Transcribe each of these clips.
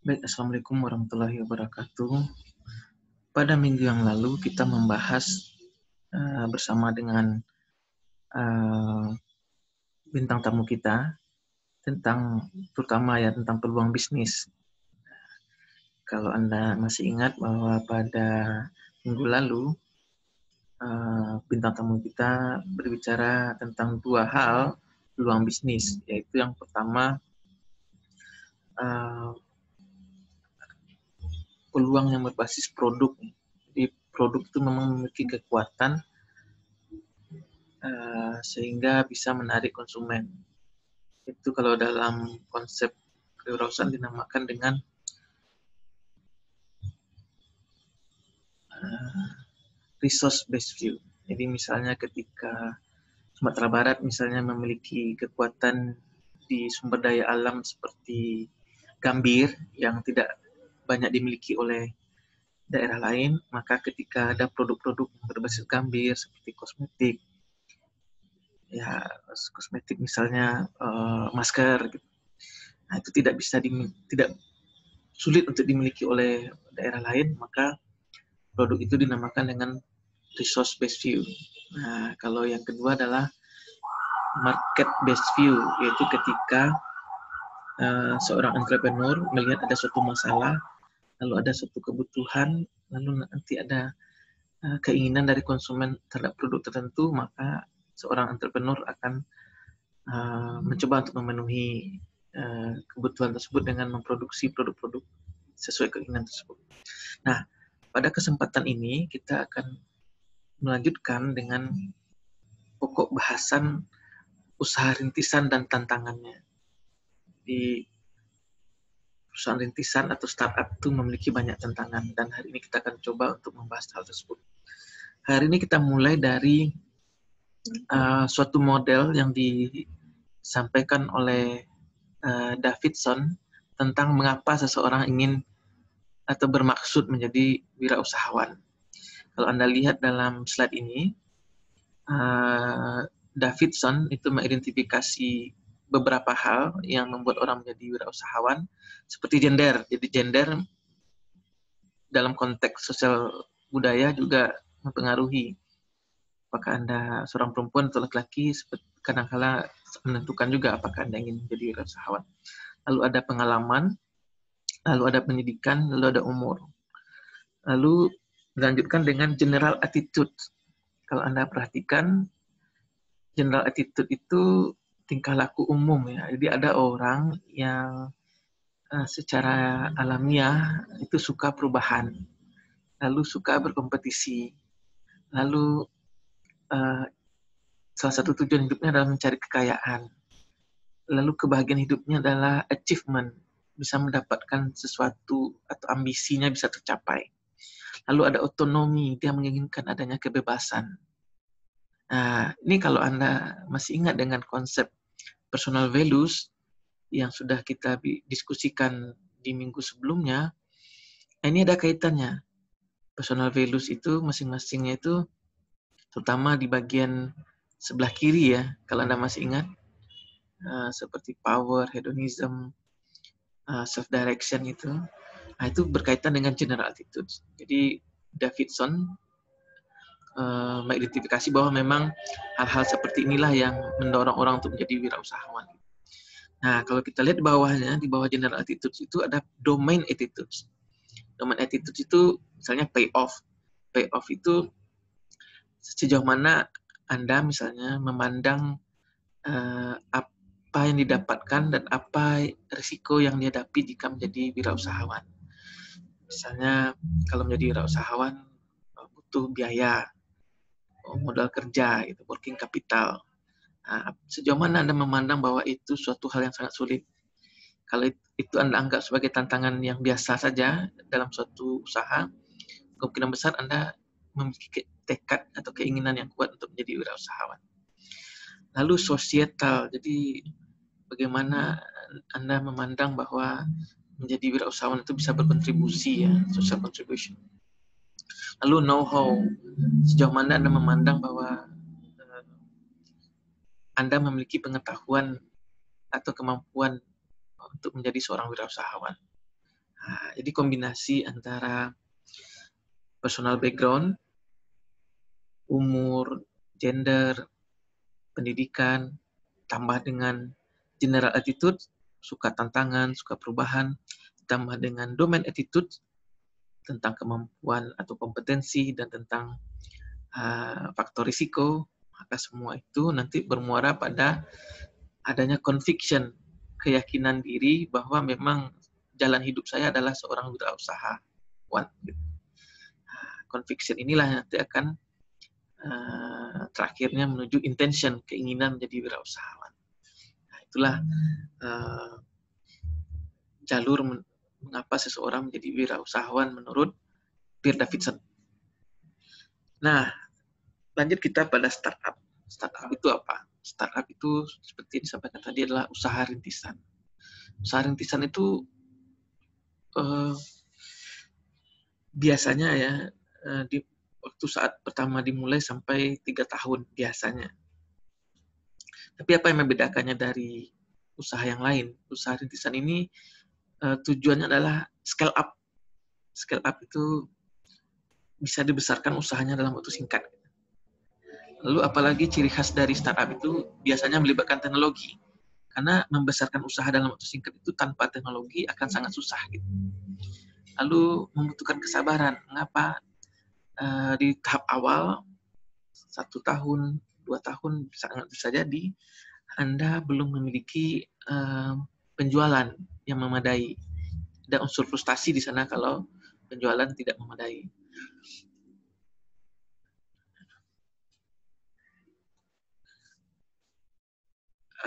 Baik, Assalamualaikum warahmatullahi wabarakatuh. Pada minggu yang lalu kita membahas bersama dengan uh, bintang tamu kita tentang terutama ya tentang peluang bisnis. Kalau Anda masih ingat bahwa pada minggu lalu bintang tamu kita berbicara tentang dua hal peluang bisnis, yaitu yang pertama peluang yang berbasis produk. Jadi produk itu memang memiliki kekuatan sehingga bisa menarik konsumen. Itu kalau dalam konsep kewirausahaan dinamakan dengan resource based view. Jadi misalnya ketika Sumatera Barat misalnya memiliki kekuatan di sumber daya alam seperti gambir yang tidak banyak dimiliki oleh daerah lain, maka ketika ada produk-produk yang berbasis gambir seperti kosmetik, ya kosmetik misalnya masker, gitu. Nah, itu tidak sulit untuk dimiliki oleh daerah lain, maka produk itu dinamakan dengan resource based view. Nah, kalau yang kedua adalah market based view, yaitu ketika seorang entrepreneur melihat ada suatu masalah, lalu ada suatu kebutuhan, lalu nanti ada keinginan dari konsumen terhadap produk tertentu, maka seorang entrepreneur akan mencoba untuk memenuhi kebutuhan tersebut dengan memproduksi produk-produk sesuai keinginan tersebut. Nah, pada kesempatan ini kita akan melanjutkan dengan pokok bahasan usaha rintisan dan tantangannya. Di perusahaan rintisan atau startup itu memiliki banyak tantangan, dan hari ini kita akan coba untuk membahas hal tersebut. Hari ini kita mulai dari suatu model yang disampaikan oleh Davidson tentang mengapa seseorang ingin atau bermaksud menjadi wirausahawan. Kalau Anda lihat dalam slide ini, Davidson itu mengidentifikasi beberapa hal yang membuat orang menjadi wirausahawan, seperti gender. Jadi gender dalam konteks sosial budaya juga mempengaruhi. Apakah Anda seorang perempuan atau laki-laki, kadang-kala menentukan juga apakah Anda ingin menjadi wirausahawan. Lalu ada pengalaman, lalu ada pendidikan, lalu ada umur. Lalu dilanjutkan dengan general attitude. Kalau Anda perhatikan, general attitude itu tingkah laku umum ya. Jadi ada orang yang secara alamiah itu suka perubahan, lalu suka berkompetisi, lalu salah satu tujuan hidupnya adalah mencari kekayaan, lalu kebahagiaan hidupnya adalah achievement, bisa mendapatkan sesuatu atau ambisinya bisa tercapai. Lalu ada otonomi, dia menginginkan adanya kebebasan. Nah, ini kalau Anda masih ingat dengan konsep personal values yang sudah kita diskusikan di minggu sebelumnya, ini ada kaitannya. Personal values itu masing-masingnya itu terutama di bagian sebelah kiri ya, kalau Anda masih ingat, seperti power, hedonism, self-direction itu. Nah, itu berkaitan dengan general attitude. Jadi Davidson mengidentifikasi bahwa memang hal-hal seperti inilah yang mendorong orang untuk menjadi wirausahawan. Nah, kalau kita lihat di bawahnya, di bawah general attitudes itu ada domain attitudes. Domain attitudes itu misalnya payoff. Payoff itu sejauh mana Anda misalnya memandang apa yang didapatkan dan apa risiko yang dihadapi jika menjadi wirausahawan. Misalnya kalau menjadi wirausahawan butuh biaya, modal kerja, itu working capital. Nah, sejauh mana Anda memandang bahwa itu suatu hal yang sangat sulit? Kalau itu Anda anggap sebagai tantangan yang biasa saja dalam suatu usaha, kemungkinan besar Anda memiliki tekad atau keinginan yang kuat untuk menjadi wirausahawan. Lalu societal, jadi bagaimana Anda memandang bahwa menjadi wirausahawan itu bisa berkontribusi ya, social contribution. Lalu know-how, sejauh mana Anda memandang bahwa Anda memiliki pengetahuan atau kemampuan untuk menjadi seorang wirausahawan. Jadi kombinasi antara personal background, umur, gender, pendidikan, tambah dengan general attitude, suka tantangan, suka perubahan, tambah dengan domain attitude, tentang kemampuan atau kompetensi, dan tentang faktor risiko, maka semua itu nanti bermuara pada adanya conviction, keyakinan diri bahwa memang jalan hidup saya adalah seorang wirausahawan. Conviction inilah yang nanti akan terakhirnya menuju intention, keinginan menjadi wirausahawan. Nah, itulah jalur mengapa seseorang menjadi wirausahawan menurut Pierre Davidson. Nah, lanjut kita pada startup. Startup itu apa? Startup itu seperti disampaikan tadi adalah usaha rintisan. Usaha rintisan itu biasanya ya di waktu saat pertama dimulai sampai 3 tahun biasanya. Tapi apa yang membedakannya dari usaha yang lain? Usaha rintisan ini tujuannya adalah scale up. Scale up itu bisa dibesarkan usahanya dalam waktu singkat. Lalu apalagi ciri khas dari startup itu biasanya melibatkan teknologi. Karena membesarkan usaha dalam waktu singkat itu tanpa teknologi akan sangat susah. Gitu. Lalu membutuhkan kesabaran. Mengapa? Di tahap awal, 1 tahun, 2 tahun, sangat bisa jadi Anda belum memiliki penjualan yang memadai. Ada unsur frustasi di sana kalau penjualan tidak memadai.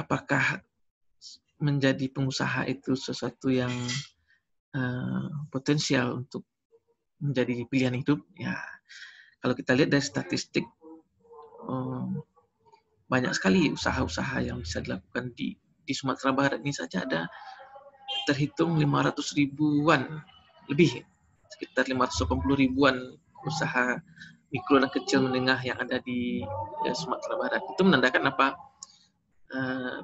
Apakah menjadi pengusaha itu sesuatu yang potensial untuk menjadi pilihan hidup? Ya, kalau kita lihat dari statistik, banyak sekali usaha-usaha yang bisa dilakukan di Sumatera Barat ini saja ada terhitung 500 ribuan lebih, sekitar 580 ribuan usaha mikro dan kecil menengah yang ada di Sumatera Barat. Itu menandakan apa?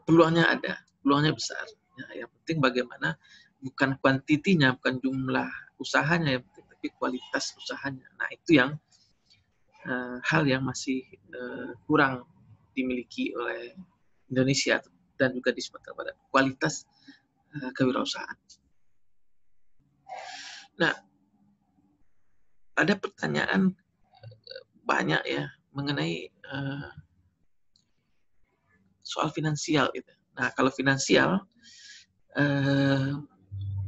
Peluangnya ada, peluangnya besar. Ya, yang penting bagaimana, bukan kuantitinya, bukan jumlah usahanya, tapi kualitas usahanya. Nah, itu yang hal yang masih kurang dimiliki oleh Indonesia dan juga di Sumatera Barat, kualitas kewirausahaan. Nah, ada pertanyaan banyak ya mengenai soal finansial gitu. Nah, kalau finansial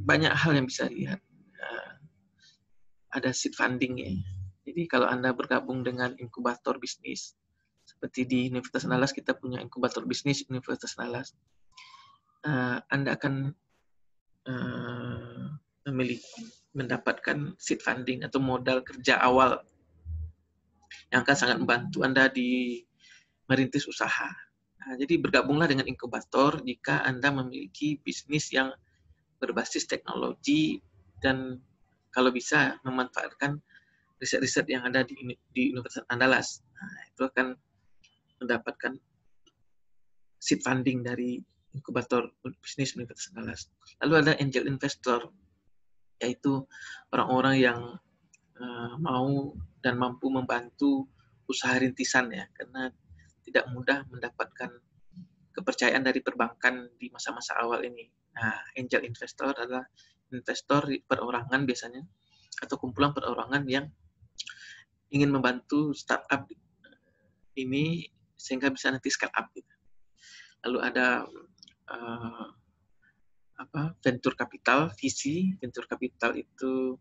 banyak hal yang bisa dilihat. Ada seed funding ya. Jadi kalau Anda bergabung dengan inkubator bisnis, seperti di Universitas Andalas kita punya inkubator bisnis Universitas Andalas, Anda akan mendapatkan seed funding atau modal kerja awal yang akan sangat membantu Anda di merintis usaha. Nah, jadi bergabunglah dengan inkubator jika Anda memiliki bisnis yang berbasis teknologi dan kalau bisa memanfaatkan riset-riset yang ada di Universitas Andalas. Nah, itu akan mendapatkan seed funding dari inkubator bisnis Universitas Andalas. Lalu ada angel investor, yaitu orang-orang yang mau dan mampu membantu usaha rintisan ya, karena tidak mudah mendapatkan kepercayaan dari perbankan di masa-masa awal ini. Nah, angel investor adalah investor perorangan biasanya, atau kumpulan perorangan yang ingin membantu startup ini sehingga bisa nanti scale up. Gitu. Lalu ada venture capital, VC. Venture capital itu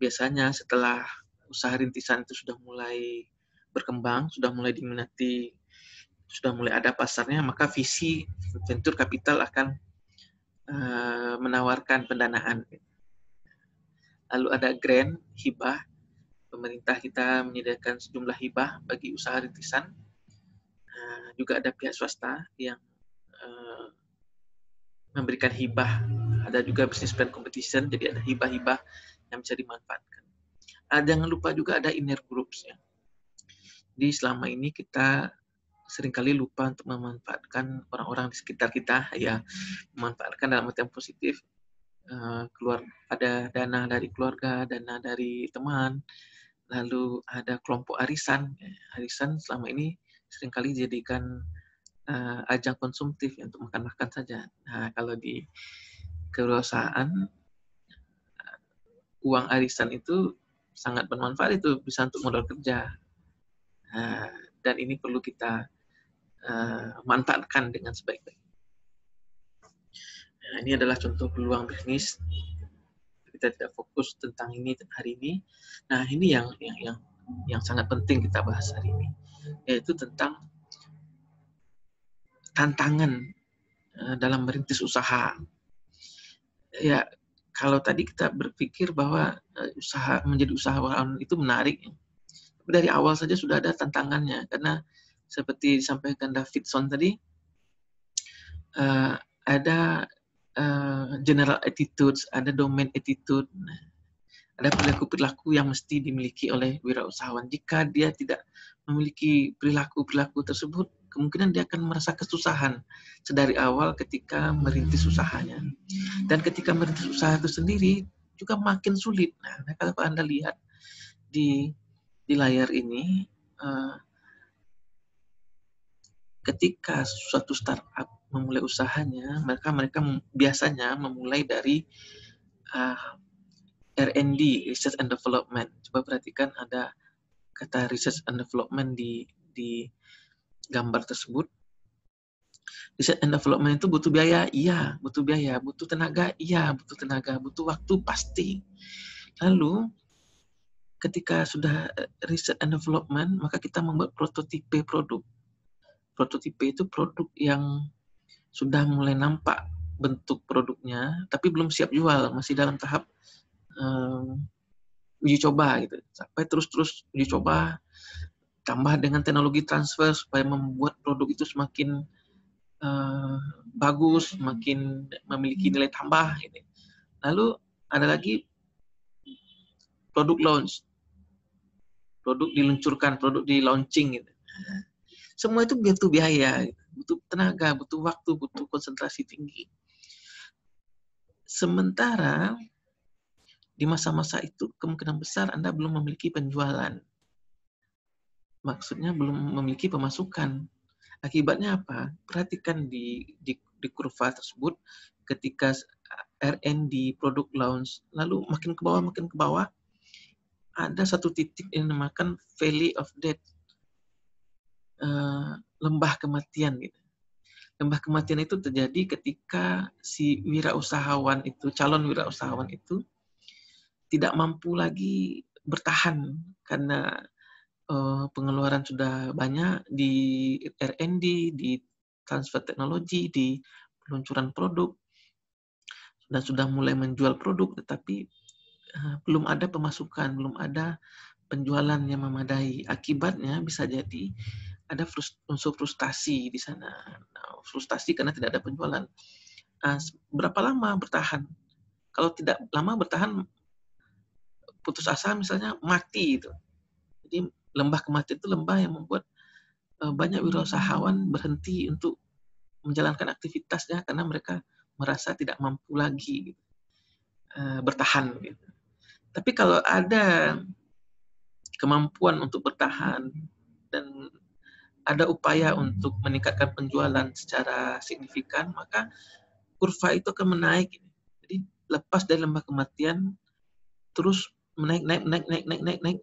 biasanya setelah usaha rintisan itu sudah mulai berkembang, sudah mulai diminati, sudah mulai ada pasarnya, maka VC, venture capital akan menawarkan pendanaan. Lalu ada grant, hibah. Pemerintah kita menyediakan sejumlah hibah bagi usaha rintisan. Juga ada pihak swasta yang memberikan hibah. Ada juga business plan competition, jadi ada hibah-hibah yang bisa dimanfaatkan. Jangan lupa juga ada inner groups ya. Jadi selama ini kita seringkali lupa untuk memanfaatkan orang-orang di sekitar kita, ya, memanfaatkan dalam arti yang positif, keluar ada dana dari keluarga, dana dari teman, lalu ada kelompok arisan. Arisan selama ini seringkali dijadikan ajang konsumtif untuk makan-makan saja. Nah, kalau di kewirausahaan, uang arisan itu sangat bermanfaat, itu bisa untuk modal kerja. Dan ini perlu kita manfaatkan dengan sebaik-baiknya. Nah, ini adalah contoh peluang bisnis. Kita tidak fokus tentang ini hari ini. Nah, ini yang sangat penting kita bahas hari ini, yaitu tentang tantangan dalam merintis usaha. Ya, kalau tadi kita berpikir bahwa menjadi usahawan itu menarik, tapi dari awal saja sudah ada tantangannya, karena seperti disampaikan Davidson tadi, ada general attitudes, ada domain attitude, ada perilaku-perilaku yang mesti dimiliki oleh wirausahawan. Jika dia tidak memiliki perilaku-perilaku tersebut, kemungkinan dia akan merasa kesusahan sedari awal ketika merintis usahanya. Dan ketika merintis usaha itu sendiri juga makin sulit. Nah, kalau Anda lihat di layar ini, ketika suatu startup memulai usahanya, mereka biasanya memulai dari R&D, Research and Development. Coba perhatikan ada kata Research and Development di gambar tersebut. Research and Development itu butuh biaya? Iya, butuh biaya. Butuh tenaga? Iya, butuh tenaga. Butuh waktu? Pasti. Lalu, ketika sudah Research and Development, maka kita membuat prototipe produk. Prototipe itu produk yang sudah mulai nampak bentuk produknya, tapi belum siap jual, masih dalam tahap uji coba gitu. Sampai terus uji coba, tambah dengan teknologi transfer supaya membuat produk itu semakin bagus, semakin memiliki nilai tambah gitu. Lalu ada lagi produk launch, produk diluncurkan, produk di launching gitu. Semua itu butuh biaya, gitu. Butuh tenaga, butuh waktu, butuh konsentrasi tinggi. Sementara di masa-masa itu kemungkinan besar Anda belum memiliki penjualan. Maksudnya belum memiliki pemasukan. Akibatnya apa? Perhatikan di kurva tersebut, ketika R&D, produk launch, lalu makin ke bawah, ada satu titik yang dinamakan Valley of Death, lembah kematian gitu. Lembah kematian itu terjadi ketika si wirausahawan itu, calon wirausahawan itu tidak mampu lagi bertahan karena pengeluaran sudah banyak di R&D, di transfer teknologi, di peluncuran produk, dan sudah mulai menjual produk, tetapi belum ada pemasukan, belum ada penjualan yang memadai. Akibatnya bisa jadi ada unsur frustasi di sana. Nah, frustasi karena tidak ada penjualan. Berapa lama bertahan? Kalau tidak lama bertahan, putus asa misalnya, mati itu. Jadi lembah kematian itu lembah yang membuat banyak wirausahawan berhenti untuk menjalankan aktivitasnya karena mereka merasa tidak mampu lagi bertahan. Gitu. Tapi kalau ada kemampuan untuk bertahan dan ada upaya untuk meningkatkan penjualan secara signifikan, maka kurva itu akan menaik. Jadi lepas dari lembah kematian, terus naik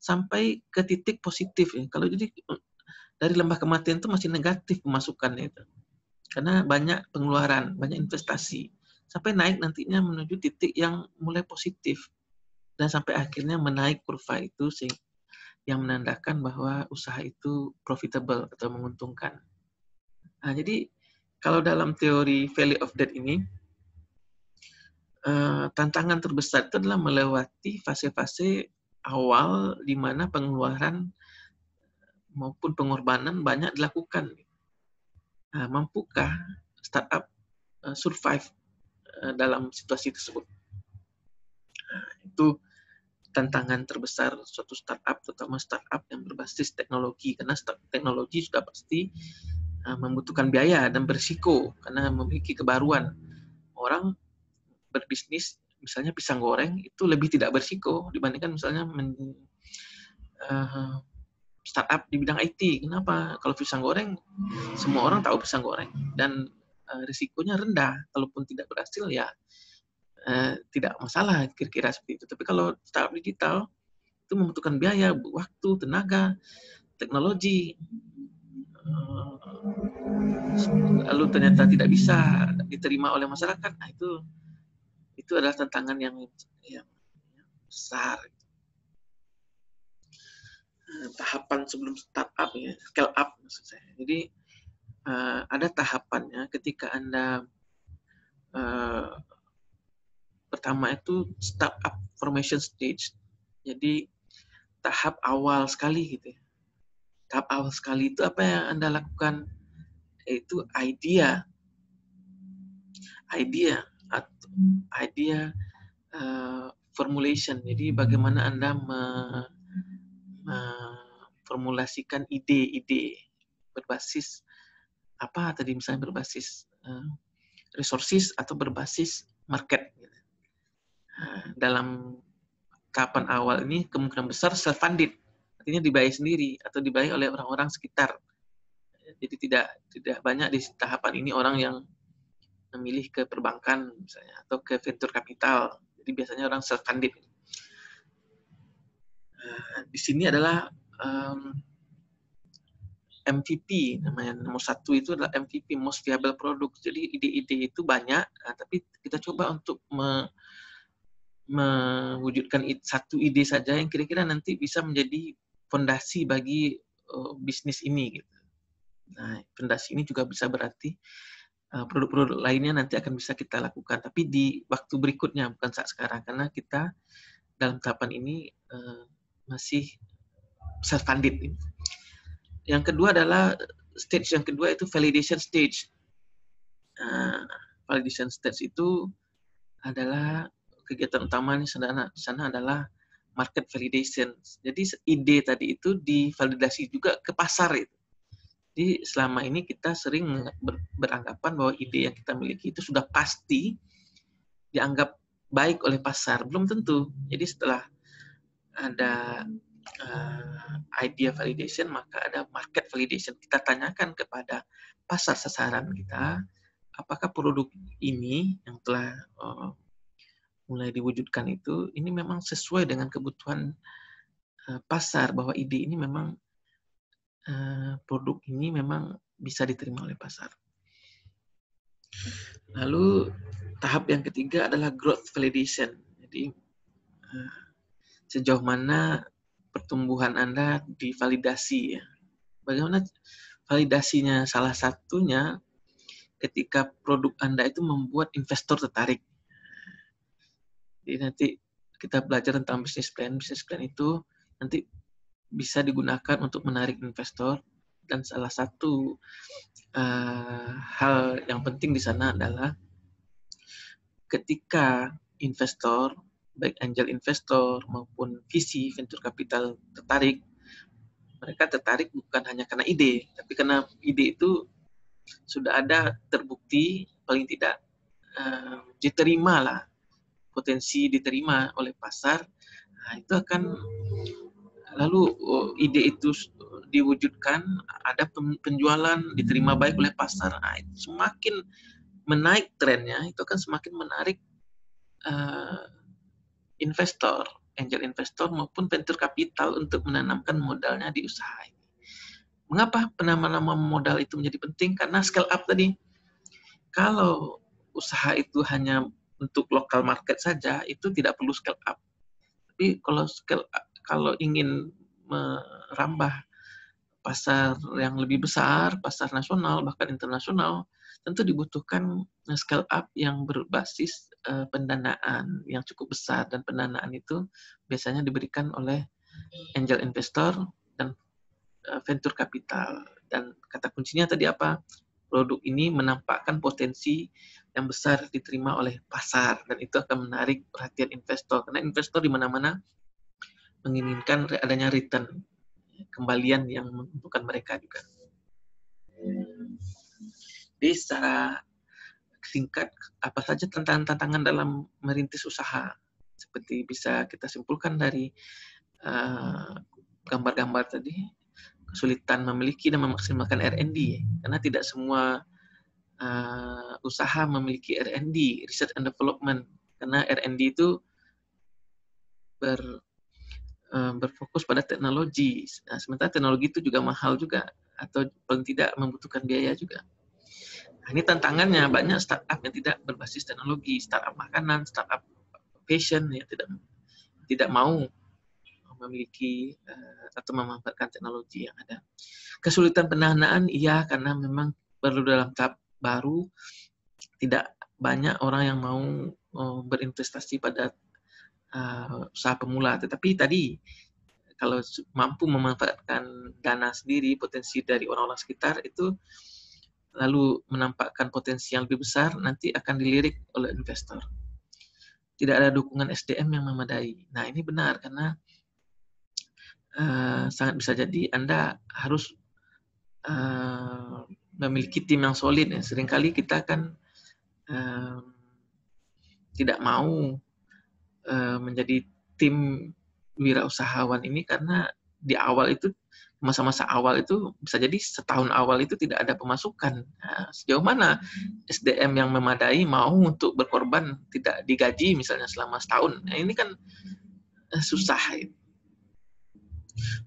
sampai ke titik positif ya. Kalau jadi dari lembah kematian itu masih negatif pemasukannya itu, karena banyak pengeluaran, banyak investasi, sampai naik nantinya menuju titik yang mulai positif dan sampai akhirnya menaik kurva itu yang menandakan bahwa usaha itu profitable atau menguntungkan. Nah, jadi kalau dalam teori Valley of Death ini, tantangan terbesar itu adalah melewati fase-fase awal di mana pengeluaran maupun pengorbanan banyak dilakukan. Nah, mampukah startup survive dalam situasi tersebut? Nah, itu tantangan terbesar suatu startup, terutama startup yang berbasis teknologi, karena teknologi sudah pasti membutuhkan biaya dan berisiko karena memiliki kebaruan. Orang berbisnis misalnya pisang goreng itu lebih tidak berisiko dibandingkan misalnya startup di bidang IT. Kenapa? Kalau pisang goreng, semua orang tahu pisang goreng dan risikonya rendah. Kalaupun tidak berhasil ya tidak masalah kira-kira seperti itu. Tapi kalau startup digital itu membutuhkan biaya, waktu, tenaga, teknologi, lalu ternyata tidak bisa diterima oleh masyarakat. Nah, itu adalah tantangan yang besar. Tahapan sebelum startup ya, scale up maksud saya. Jadi ada tahapannya ketika Anda pertama itu startup formation stage. Jadi tahap awal sekali gitu ya. Tahap awal sekali itu apa yang Anda lakukan? Yaitu idea formulation. Jadi bagaimana Anda memformulasikan ide-ide berbasis apa tadi, misalnya berbasis resources atau berbasis market. Dalam tahapan awal ini kemungkinan besar self-funded, artinya dibayar sendiri atau dibayar oleh orang-orang sekitar. Jadi tidak banyak di tahapan ini orang yang memilih ke perbankan misalnya atau ke venture capital. Jadi biasanya orang self-funded. Di sini adalah MVP, namanya nomor satu itu adalah MVP, most viable product. Jadi ide-ide itu banyak, tapi kita coba untuk mewujudkan satu ide saja yang kira-kira nanti bisa menjadi fondasi bagi bisnis ini. Gitu. Nah, fondasi ini juga bisa berarti produk-produk lainnya nanti akan bisa kita lakukan, tapi di waktu berikutnya, bukan saat sekarang, karena kita dalam tahapan ini masih self-funded. Yang kedua adalah stage yang kedua itu validation stage. Validation stage itu adalah kegiatan utama di sana adalah market validation. Jadi ide tadi itu divalidasi juga ke pasar itu. Jadi selama ini kita sering beranggapan bahwa ide yang kita miliki itu sudah pasti dianggap baik oleh pasar. Belum tentu. Jadi setelah ada idea validation, maka ada market validation. Kita tanyakan kepada pasar sasaran kita, apakah produk ini yang telah mulai diwujudkan itu, ini memang sesuai dengan kebutuhan pasar, bahwa ide ini memang produk ini memang bisa diterima oleh pasar. Lalu tahap yang ketiga adalah growth validation. Jadi sejauh mana pertumbuhan Anda divalidasi ya. Bagaimana validasinya? Salah satunya ketika produk Anda itu membuat investor tertarik. Jadi nanti kita belajar tentang business plan. Business plan itu nanti bisa digunakan untuk menarik investor, dan salah satu hal yang penting di sana adalah ketika investor, baik angel investor maupun VC venture capital tertarik, mereka tertarik bukan hanya karena ide, tapi karena ide itu sudah ada terbukti, paling tidak diterima lah, potensi diterima oleh pasar. Nah, itu akan lalu ide itu diwujudkan, ada penjualan diterima baik oleh pasar. Nah, semakin menaik trennya, itu akan semakin menarik investor, angel investor maupun venture capital untuk menanamkan modalnya di usaha ini. Mengapa penanaman modal itu menjadi penting? Karena scale up tadi. Kalau usaha itu hanya untuk local market saja, itu tidak perlu scale up. Tapi kalau ingin merambah pasar yang lebih besar, pasar nasional bahkan internasional, tentu dibutuhkan scale up yang berbasis pendanaan yang cukup besar, dan pendanaan itu biasanya diberikan oleh angel investor dan venture capital. Dan kata kuncinya tadi apa? Produk ini menampakkan potensi yang besar diterima oleh pasar, dan itu akan menarik perhatian investor, karena investor di mana-mana menginginkan adanya return, kembalian yang menguntungkan mereka juga. Jadi secara singkat apa saja tantangan-tantangan dalam merintis usaha. Seperti bisa kita simpulkan dari gambar-gambar tadi, kesulitan memiliki dan memaksimalkan R&D, karena tidak semua usaha memiliki R&D, Research and Development, karena R&D itu berfokus pada teknologi. Nah, sementara teknologi itu juga mahal juga, atau paling tidak membutuhkan biaya juga. Nah, ini tantangannya, banyak startup yang tidak berbasis teknologi, startup makanan, startup fashion, ya tidak mau memiliki atau memanfaatkan teknologi yang ada. Kesulitan pendanaan, iya, karena memang perlu dalam tahap baru, tidak banyak orang yang mau berinvestasi pada usaha pemula. Tetapi tadi, kalau mampu memanfaatkan dana sendiri, potensi dari orang-orang sekitar itu, lalu menampakkan potensi yang lebih besar, nanti akan dilirik oleh investor. Tidak ada dukungan SDM yang memadai. Nah, ini benar, karena sangat bisa jadi Anda harus memiliki tim yang solid. Ya. Seringkali kita kan tidak mau menjadi tim wirausahawan ini, karena di awal itu, masa-masa awal itu bisa jadi setahun awal itu tidak ada pemasukan. Nah, sejauh mana SDM yang memadai mau untuk berkorban tidak digaji misalnya selama setahun. Nah, ini kan susah.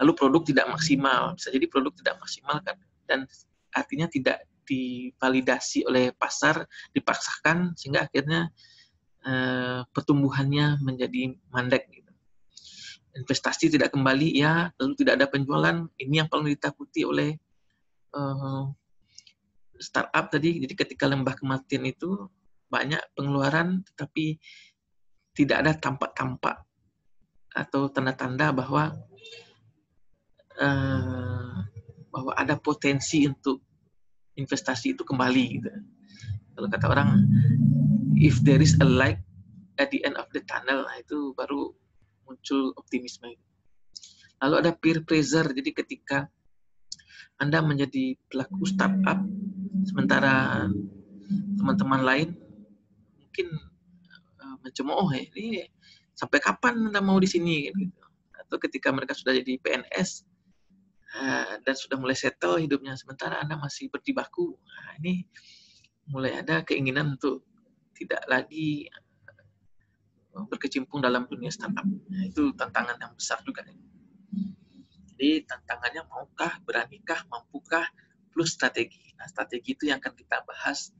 Lalu produk tidak maksimal, bisa jadi produk tidak maksimal kan, dan artinya tidak divalidasi oleh pasar, dipaksakan sehingga akhirnya pertumbuhannya menjadi mandek. Gitu. Investasi tidak kembali, ya, lalu tidak ada penjualan. Ini yang paling ditakuti oleh startup tadi. Jadi ketika lembah kematian itu banyak pengeluaran, tetapi tidak ada tampak-tampak atau tanda-tanda bahwa ada potensi untuk investasi itu kembali. Gitu. Kalau kata orang, if there is a light at the end of the tunnel, nah itu baru muncul optimisme. Lalu ada peer pressure, jadi ketika Anda menjadi pelaku startup, sementara teman-teman lain mungkin mencemooh, ini sampai kapan Anda mau di sini? Gitu. Atau ketika mereka sudah jadi PNS dan sudah mulai settle hidupnya, sementara Anda masih berjibaku. Nah, ini mulai ada keinginan untuk tidak lagi berkecimpung dalam dunia startup. Nah, itu tantangan yang besar juga. Jadi tantangannya maukah, beranikah, mampukah, plus strategi. Nah, strategi itu yang akan kita bahas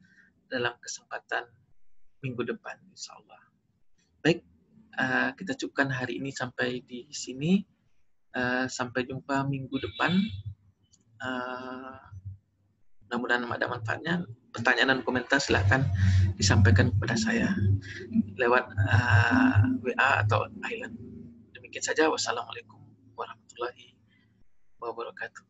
dalam kesempatan minggu depan, insya Allah. Baik, kita cukupkan hari ini sampai di sini. Sampai jumpa minggu depan. Mudah-mudahan ada manfaatnya. Pertanyaan dan komentar silakan disampaikan kepada saya lewat WA atau Island. Demikian saja. Wassalamualaikum warahmatullahi wabarakatuh.